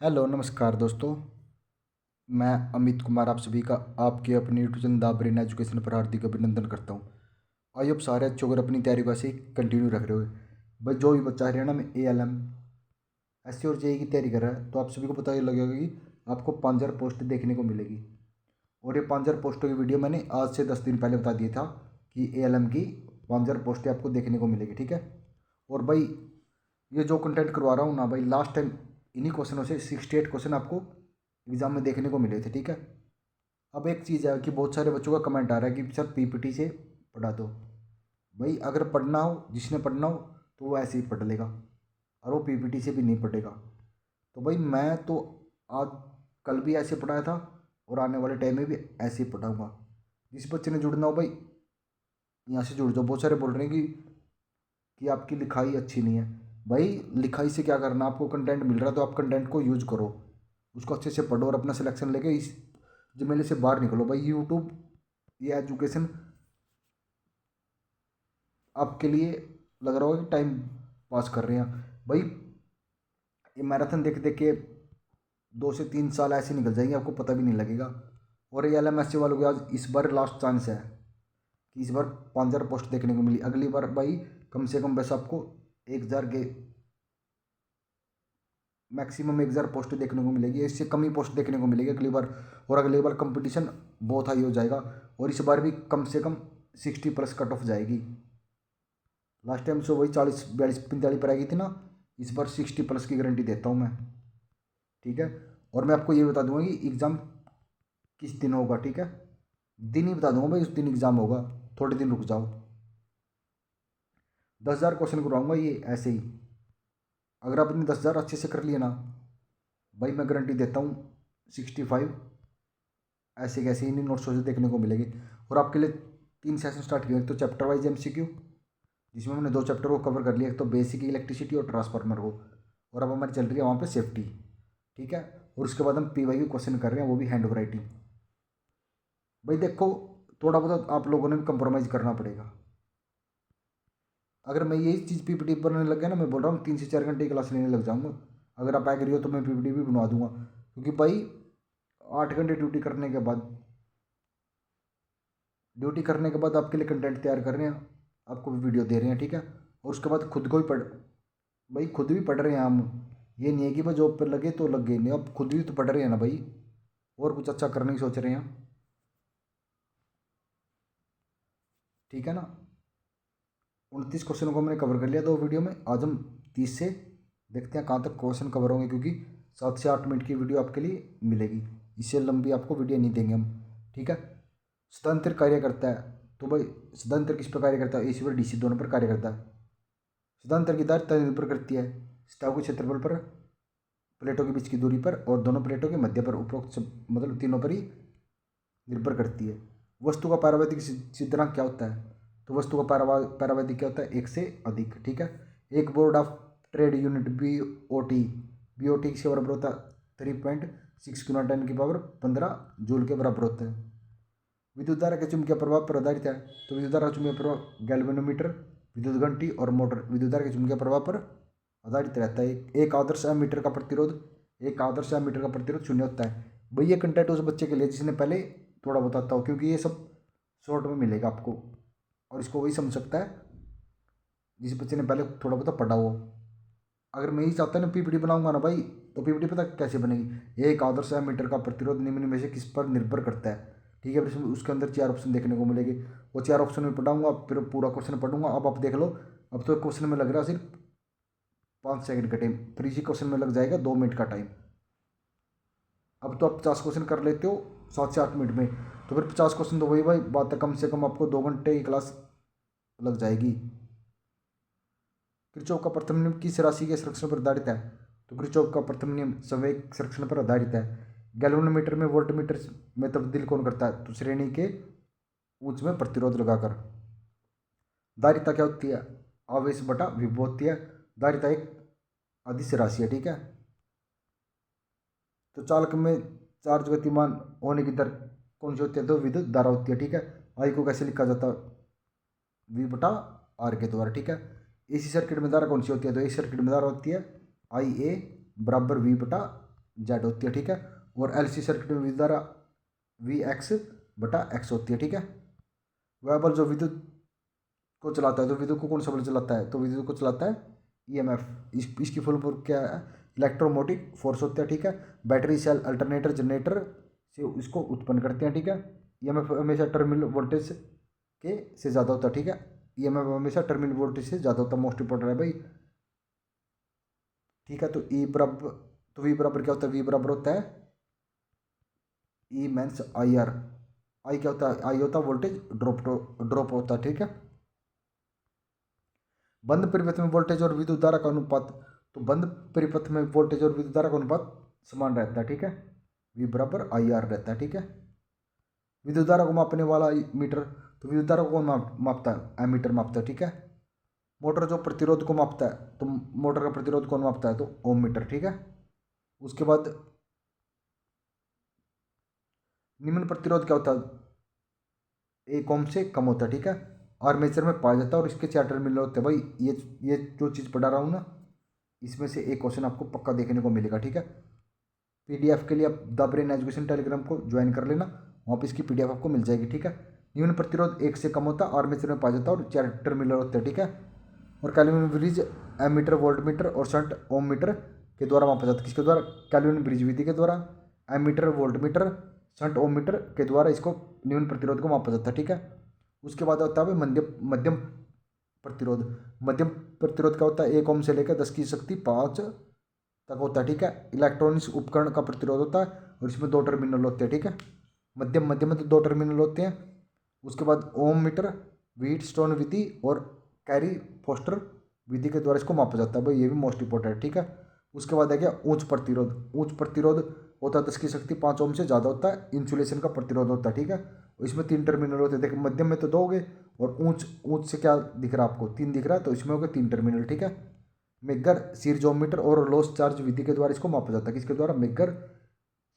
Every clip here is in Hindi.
हेलो नमस्कार दोस्तों। मैं अमित कुमार आप सभी का आपके अपने YouTube channel the brain education पर हार्दिक अभिनंदन करता हूं। आई होप सारे अच्छे अगर अपनी तैयारी वैसे ही कंटिन्यू रख रहे हो। भाई जो भी बच्चा हरियाणा में ALM SC और JEE की तैयारी कर रहा है तो आप सभी को पता ही लगेगा कि आपको 5,000 पोस्ट देखने को मिलेगी। और ये 5,000 पोस्टों की वीडियो मैंने आज से 10 दिन पहले बता दिया था कि ALM की 5,000 पोस्टें आपको देखने को मिलेगी। ठीक है। और भाई ये जो कंटेंट करवा रहा हूँ ना भाई, लास्ट टाइम इन्हीं क्वेश्चनों से 68 क्वेश्चन आपको एग्जाम में देखने को मिले थे। ठीक है। अब एक चीज़ है कि बहुत सारे बच्चों का कमेंट आ रहा है कि सर PPT से पढ़ा दो। भाई अगर पढ़ना हो, जिसने पढ़ना हो तो वो ऐसे ही पढ़ लेगा और वो PPT से भी नहीं पढ़ेगा। तो भाई मैं तो आज कल भी ऐसे पढ़ाया था और आने वाले टाइम में भी ऐसे ही पढ़ाऊँगा। जिस बच्चे ने जुड़ना हो भाई यहाँ से जुड़ जाओ। बहुत सारे बोल रहे हैं कि आपकी लिखाई अच्छी नहीं है। भाई लिखाई से क्या करना, आपको कंटेंट मिल रहा है तो आप कंटेंट को यूज करो, उसको अच्छे से पढ़ो और अपना सिलेक्शन लेके इस झमेले से बाहर निकलो। भाई यूट्यूब ये एजुकेशन आपके लिए लग रहा होगा कि टाइम पास कर रहे हैं। भाई ये मैराथन देख देख के 2 से 3 साल ऐसे निकल जाएंगे, आपको पता भी नहीं लगेगा। और ये LMSC वालों के आज इस बार लास्ट चांस है कि इस बार 5,000 पोस्ट देखने को मिली। अगली बार भाई कम से कम बस आपको 1,000 के मैक्सिमम 1,000 पोस्ट देखने को मिलेगी, इससे कम ही पोस्ट देखने को मिलेगी अगली बार। और अगली बार कंपटीशन बहुत हाई हो जाएगा और इस बार भी कम से कम 60+ कट ऑफ जाएगी। लास्ट टाइम से वही 40 42 45 पर आ गई थी ना, इस बार 60+ की गारंटी देता हूँ मैं। ठीक है। और मैं आपको ये बता दूंगा कि एग्ज़ाम किस दिन होगा। ठीक है। दिन ही बता दूंगा भाई, उस दिन एग्ज़ाम होगा, थोड़े दिन रुक जाओ। 10,000 क्वेश्चन करवाऊंगा ये ऐसे ही। अगर आपने 10,000 अच्छे से कर लिए ना भाई, मैं गारंटी देता हूँ 65 ऐसे कैसे इन्हीं नोट्स से देखने को मिलेगी। और आपके लिए 3 सेशन स्टार्ट किए। एक तो चैप्टर वाइज MCQ, जिसमें हमने 2 चैप्टर को कवर कर लिया, एक तो बेसिक इलेक्ट्रिसिटी और ट्रांसफार्मर को। और अब हमारी चल रही है वहाँ पे सेफ्टी। ठीक है। और उसके बाद हम PYQ क्वेश्चन कर रहे हैं, वो भी हैंड राइटिंग। भाई देखो, थोड़ा बहुत आप लोगों ने भी कंप्रोमाइज़ करना पड़ेगा। अगर मैं यही चीज़ PPT बनाने लग गया ना, मैं बोल रहा हूँ 3 से 4 घंटे की क्लास लेने लग जाऊँगा। अगर आप एग्री हो तो मैं PPT भी बनवा दूंगा, क्योंकि भाई 8 घंटे ड्यूटी करने के बाद आपके लिए कंटेंट तैयार कर रहे हैं, आपको भी वीडियो दे रहे हैं। ठीक है। और उसके बाद खुद को भी पढ़ भाई खुद भी पढ़ रहे हैं हम। ये नहीं है कि भाई जॉब पर लगे तो लग गए, नहीं, अब खुद भी तो पढ़ रहे हैं ना भाई, और कुछ अच्छा करने की सोच रहे हैं। ठीक है ना। 29 क्वेश्चन को हमने कवर कर लिया 2 वीडियो में। आज हम 30 से देखते हैं कहाँ तक क्वेश्चन कवर होंगे, क्योंकि 7 से 8 मिनट की वीडियो आपके लिए मिलेगी, इससे लंबी आपको वीडियो नहीं देंगे हम। ठीक है। सदांतर कार्य करता है तो भाई सदांतर किस पर कार्य करता है? AC और DC दोनों पर कार्य करता है। सदांतर की दार निर्भर करती है स्टाव के क्षेत्रफल पर, प्लेटों के बीच की दूरी पर और दोनों प्लेटों के मध्य पर। उपरोक्त मतलब तीनों पर ही निर्भर करती है। वस्तु का पारवैदिक सिद्धांत क्या होता है? तो वस्तु का पारवैदिक क्या होता है? एक से अधिक। ठीक है। एक board of trade unit BOT से बराबर होता है 3.6 गुना 10 की पावर 15 जूल के बराबर होता है। विद्युत धारा के चुंबकीय प्रभाव पर आधारित है। तो विद्युत धारा का चुंबकीय प्रभाव गैल्वेनोमीटर, विद्युत घंटी और मोटर विद्युत धारा के चुंबकीय प्रभाव पर आधारित रहता है। एक आदर्श एमीटर का प्रतिरोध 0 होता है। भाई ये कंटेंट उस बच्चे के लिए जिसने पहले थोड़ा बताता हो, क्योंकि ये सब शॉर्ट में मिलेगा आपको और इसको वही समझ सकता है जिस बच्चे ने पहले थोड़ा बहुत पढ़ा हो। अगर मैं ही चाहता ना PPT बनाऊंगा ना भाई, तो PPT पता कैसे बनेगी? एक आदर्श एमीटर का प्रतिरोध निम्न में से किस पर निर्भर करता है। ठीक है। फिर उसके अंदर 4 ऑप्शन देखने को मिलेंगे, वो 4 ऑप्शन में पढ़ाऊंगा, फिर पूरा क्वेश्चन पढ़ूंगा। अब आप देख लो, अब तो क्वेश्चन में लग रहा है सिर्फ 5 सेकंड का टाइम, फिर इसी क्वेश्चन में लग जाएगा 2 मिनट का टाइम। अब तो आप 50 क्वेश्चन कर लेते हो 7 से 8 मिनट में, तो फिर 50 क्वेश्चन तो वही भाई बात है, कम से कम आपको 2 घंटे की क्लास लग जाएगी। किरचॉफ का प्रथम नियम किस राशि के संरक्षण पर आधारित है? तो किरचॉफ का प्रथम नियम संवेग संरक्षण पर आधारित है। गैल्वेनोमीटर में वोल्टमीटर में तब्दील कौन करता है? तो श्रेणी के उच्च में प्रतिरोध लगाकर। धारिता क्या होती है? आवेश बटा विभव होती है। धारिता एक अदिश राशि है। ठीक है। तो चालक में चार्ज गतिमान होने की दर कौन सी होती है? तो विद्युत धारा होती है। ठीक है। आई को कैसे लिखा जाता है? V/R के द्वारा। ठीक है। AC सर्किट में धारा कौन सी होती है? तो AC सर्किट में धारा होती है IA = V/R। जेड होती है, ठीक है। और एलसी सर्किट में विद्युत धारा वी एक्स बटा एक्स होती है, ठीक है। वह बल जो विद्युत को चलाता है, तो विद्युत को कौन सा बल चलाता है, तो विद्युत को चलाता है ईएमएफ। इसकी फुल फॉर्म क्या है, इलेक्ट्रोमोटिव फोर्स होता है, ठीक है। बैटरी सेल अल्टरनेटर जनरेटर से इसको उत्पन्न करते हैं, ठीक है। ईएमएफ हमेशा टर्मिनल वोल्टेज के से ज़्यादा होता है, ठीक है। ईएमएफ हमेशा टर्मिनल वोल्टेज से ज़्यादा होता है, मोस्ट इंपॉर्टेंट है भाई, ठीक है। तो ई बराबर, तो वी बराबर क्या होता है, वी बराबर होता है ई मीन्स आई आर। आई क्या होता है, आई होता है वोल्टेज ड्रॉप होता है, ठीक है। बंद परिपथ में वोल्टेज और विद्युत धारा का अनुपात, तो बंद परिपथ में वोल्टेज और विद्युत धारा का अनुपात समान रहता है, ठीक है। वी बराबर आई आर रहता है, ठीक है। विद्युत धारा को मापने वाला मीटर, तो विद्युत धारा को कौन मापता है, एमीटर मापता है, ठीक है। मोटर जो प्रतिरोध को मापता है, तो मोटर का प्रतिरोध कौन मापता है, तो ओम मीटर, ठीक है। उसके बाद निम्न प्रतिरोध क्या होता है, 1 ओम से कम होता है, ठीक है। आर्मेचर में पाया जाता है और इसके 4 टर्मिनल होते हैं भाई। ये जो चीज़ पढ़ा रहा हूँ ना, इसमें से एक क्वेश्चन आपको पक्का देखने को मिलेगा, ठीक है। पीडीएफ के लिए आप द ब्रेन एजुकेशन टेलीग्राम को ज्वाइन कर लेना, वहाँ पर इसकी पीडीएफ आपको मिल जाएगी, ठीक है। निम्न प्रतिरोध 1 से कम होता है, आर्मेचर में पाया जाता है और 4 टर्मिनल होते हैं, ठीक है। और Kelvin bridge ammeter voltmeter और शंट ओम मीटर के द्वारा मापा जाता है, किसके द्वारा, कैल्विन ब्रिज विधि के द्वारा। Ammeter volt meter shunt ohmmeter के द्वारा इसको निम्न प्रतिरोध को मापा जाता है, ठीक है। उसके बाद होता है मध्यम प्रतिरोध। मध्यम प्रतिरोध का होता है 1 ओम से लेकर 10 की शक्ति 5 तक होता है, ठीक है। इलेक्ट्रॉनिक्स उपकरण का प्रतिरोध होता है और इसमें 2 टर्मिनल होते हैं, ठीक है। मध्यम में तो 2 टर्मिनल होते हैं। उसके बाद ओम मीटर व्हीट स्टोन विधि और कैरी फोस्टर विधि के द्वारा इसको मापा जाता है भाई, ये भी मोस्ट इंपॉर्टेंट है, ठीक है। उसके बाद है क्या, उच्च प्रतिरोध। उच्च प्रतिरोध होता है 10 की शक्ति 5 ओम से ज़्यादा होता है, इंसुलेशन का प्रतिरोध होता है, ठीक है। इसमें 3 टर्मिनल होते हैं, देखिए मध्यम में तो 2 हो गए, और ऊंच से क्या दिख रहा है आपको, 3 दिख रहा है, तो इसमें हो गए 3 टर्मिनल, ठीक है। मेगर सीरीज ओमीटर और लॉस चार्ज विधि के द्वारा इसको मापा जाता है, किसके द्वारा, मेगर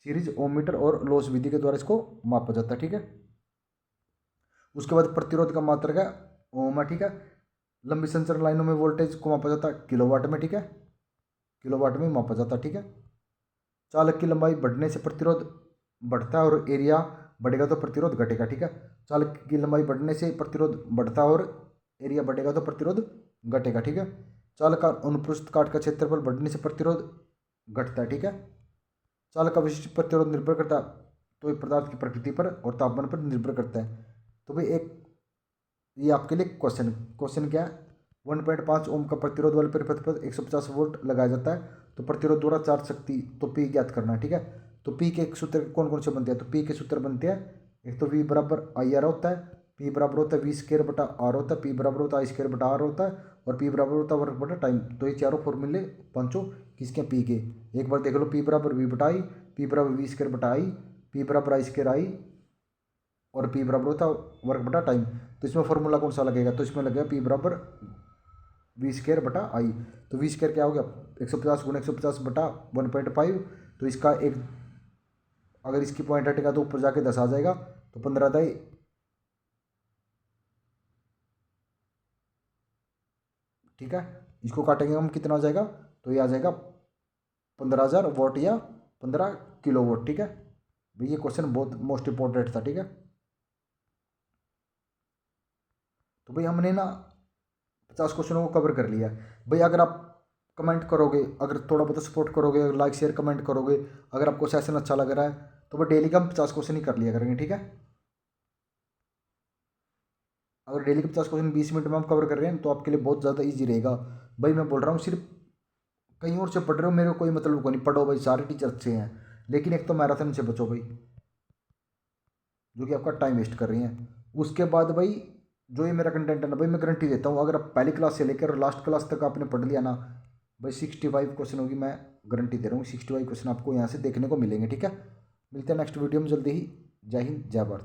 सीरीज ओमीटर और लॉस विधि के द्वारा इसको मापा जाता है, ठीक है। उसके बाद प्रतिरोध का मात्रक है ओम, ठीक है। लंबी संचार लाइनों में वोल्टेज को मापा जाता है किलोवाट में, ठीक है। किलोवाट में मापा जाता है, ठीक है। चालक की लंबाई बढ़ने से प्रतिरोध बढ़ता है और एरिया बढ़ेगा तो प्रतिरोध घटेगा, ठीक है। चालक की लंबाई बढ़ने से प्रतिरोध बढ़ता है और एरिया बढ़ेगा तो प्रतिरोध घटेगा, ठीक है। चालक का अनुप्रस्थ काट का क्षेत्रफल बढ़ने से प्रतिरोध घटता है, ठीक है। चालक का विशिष्ट प्रतिरोध निर्भर करता है तो एक पदार्थ की प्रकृति पर और तापमान पर निर्भर करता है। तो भाई एक ये आपके लिए क्वेश्चन क्या है, 1.5 ओम का प्रतिरोध वाले परिपथ पर 150 वोल्ट लगाया जाता है, तो प्रतिरोध द्वारा चार्ज शक्ति तो पी ज्ञात करना है, ठीक है। तो पी के सूत्र कौन कौन से बनते हैं, तो पी के सूत्र बनते हैं, एक तो वी बराबर आई आर होता है, पी बराबर होता है वी स्क्वायर बटा आर होता है, पी बराबर होता है आई स्क्वायर बटा आर होता है, और पी बराबर होता है वर्क बटा टाइम। तो ये चारों फॉर्मूले पांचों किसके, पी के। एक बार देख लो, पी बराबर वी बटा आई, पी बराबर वी स्क्वायर बटा आई, पी बराबर आई स्क्वायर आई, और पी बराबर होता है वर्क बटा टाइम। तो इसमें फॉर्मूला कौन सा लगेगा, तो इसमें लगेगा पी बराबर वी स्क्वायर बटा आई। तो वी स्क्वायर क्या हो गया, 150 गुना 150 बटा 1.5। तो इसका एक, अगर इसकी पॉइंट हटेगा तो ऊपर जाके 10 आ जाएगा, तो 15 दाई, ठीक है। इसको काटेंगे हम, कितना आ जाएगा, तो ये आ जाएगा 15,000 वोट या 15 किलो वोट, ठीक है। भाई ये क्वेश्चन बहुत मोस्ट इंपॉर्टेंट था, ठीक है। तो भाई हमने ना 50 क्वेश्चनों को कवर कर लिया भाई। अगर आप कमेंट करोगे, अगर थोड़ा बहुत सपोर्ट करोगे, अगर लाइक शेयर कमेंट करोगे, अगर आपको सेशन अच्छा लग रहा है, तो भाई डेली का हम 50 क्वेश्चन ही कर लिया करेंगे, ठीक है। अगर डेली के 50 क्वेश्चन 20 मिनट में हम कवर कर रहे हैं तो आपके लिए बहुत ज़्यादा ईजी रहेगा भाई। मैं बोल रहा हूँ सिर्फ कहीं और से पढ़ रहे हो, मेरे को कोई मतलब को नहीं, पढ़ो भाई, सारे टीचर अच्छे हैं, लेकिन एक तो मैराथन से बचो भाई, जो कि आपका टाइम वेस्ट कर रही हैं। उसके बाद भाई जो ये मेरा कंटेंट है ना भाई, मैं गारंटी देता हूँ, अगर आप पहली क्लास से लेकर लास्ट क्लास तक आपने पढ़ लिया ना भाई, 65 क्वेश्चन होगी, मैं गारंटी दे रहा हूँ 65 क्वेश्चन आपको यहाँ से देखने को मिलेंगे, ठीक है। मिलते हैं नेक्स्ट वीडियो में जल्दी ही। जय हिंद, जय भारत।